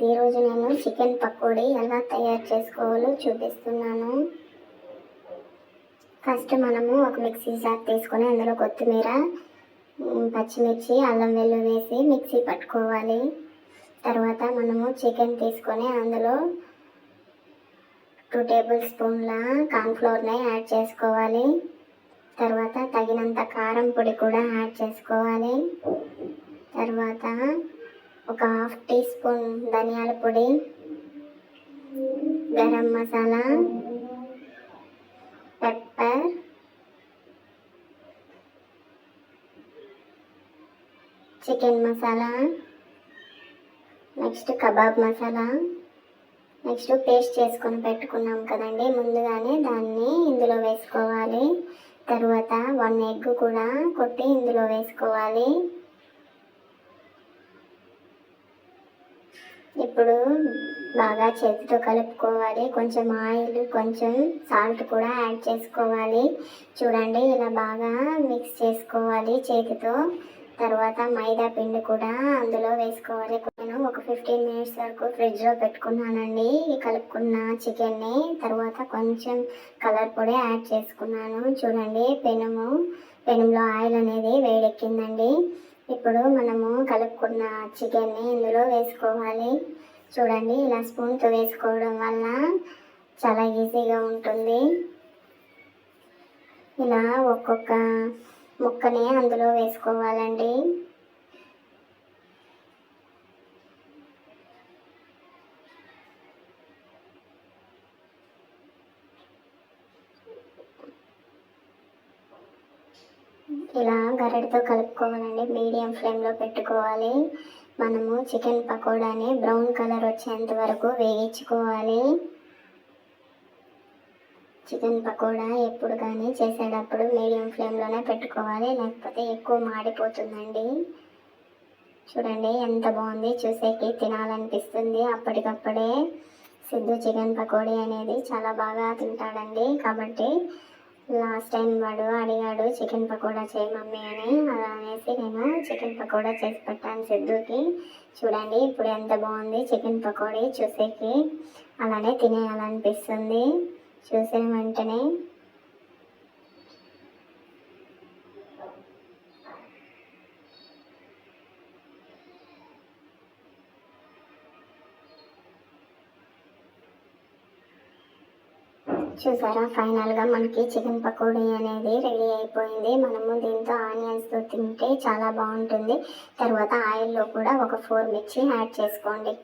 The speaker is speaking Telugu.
ఈరోజు నేను చికెన్ పకోడీ ఎలా తయారు చేసుకోవాలో చూపిస్తున్నాను. ఫస్ట్ మనము ఒక మిక్సీ జార్ తీసుకొని అందులో కొత్తిమీర, పచ్చిమిర్చి, అల్లం వెల్లుల్లి వేసి మిక్సీ పట్టుకోవాలి. తర్వాత మనము చికెన్ తీసుకొని అందులో 2 టేబుల్ స్పూన్ల కార్న్ఫ్లోర్ని యాడ్ చేసుకోవాలి. తర్వాత తగినంత కారం పొడి కూడా యాడ్ చేసుకోవాలి. తర్వాత ఒక 1/2 టీ స్పూన్ ధనియాల పొడి, garam masala, pepper, chicken masala, next kebab masala, next paste చేసుకొని పెట్టుకున్నాం కదండి ముందుగానే, దాన్ని ఇందులో వేసుకోవాలి. తర్వాత 1 ఎగ్ కూడా కొట్టి ఇందులో వేసుకోవాలి. ఇప్పుడు బాగా చేతితో కలుపుకోవాలి. కొంచెం ఆయిల్, కొంచెం సాల్ట్ కూడా యాడ్ చేసుకోవాలి. చూడండి, ఇలా బాగా మిక్స్ చేసుకోవాలి చేతితో. తర్వాత మైదా పిండి కూడా అందులో వేసుకోవాలి. నేను ఒక 15 మినిట్స్ వరకు ఫ్రిడ్జ్లో పెట్టుకున్నానండి ఈ కలుపుకున్న చికెన్ని. తర్వాత కొంచెం కలర్ పొడి యాడ్ చేసుకున్నాను. చూడండి, పెనంలో ఆయిల్ అనేది వేడెక్కిందండి. ఇప్పుడు మనము కలుపుకున్న చికెన్ని ఇందులో వేసుకోవాలి. చూడండి, ఇలా స్పూన్తో వేసుకోవడం వల్ల చాలా ఈజీగా ఉంటుంది. ఇలా ఒక్కొక్క ముక్కని అందులో వేసుకోవాలండి. ఇలా గరిటతో కలుపుకోవాలండి. మీడియం ఫ్లేమ్లో పెట్టుకోవాలి. మనము చికెన్ పకోడాని బ్రౌన్ కలర్ వచ్చేంత వరకు వేయించుకోవాలి. చికెన్ పకోడా ఎప్పుడు కానీ చేసేటప్పుడు మీడియం ఫ్లేమ్లోనే పెట్టుకోవాలి, లేకపోతే ఎక్కువ మాడిపోతుందండి. చూడండి ఎంత బాగుంది, చూసేకి తినాలనిపిస్తుంది. అప్పటికప్పుడే సిద్ధు చికెన్ పకోడీ అనేది చాలా బాగా తింటాడండి. కాబట్టి లాస్ట్ టైం వాడు అడిగాడు చికెన్ పకోడా చేయి మమ్మీ అని. అలా అనేసి నేను చికెన్ పకోడా చేసి పెట్టాను సిద్ధుకి. చూడండి, ఇప్పుడు ఎంత బాగుంది చికెన్ పకోడీ, చూసేకి అలానే తినేయాలనిపిస్తుంది చూసిన వెంటనే. చూసారా, ఫైనల్గా మనకి చికెన్ పకోడీ అనేది రెడీ అయిపోయింది. మనము దీంతో ఆనియన్స్తో తింటే చాలా బాగుంటుంది. తర్వాత ఆయిల్లో కూడా ఒక 4 మిర్చి యాడ్ చేసుకోండి.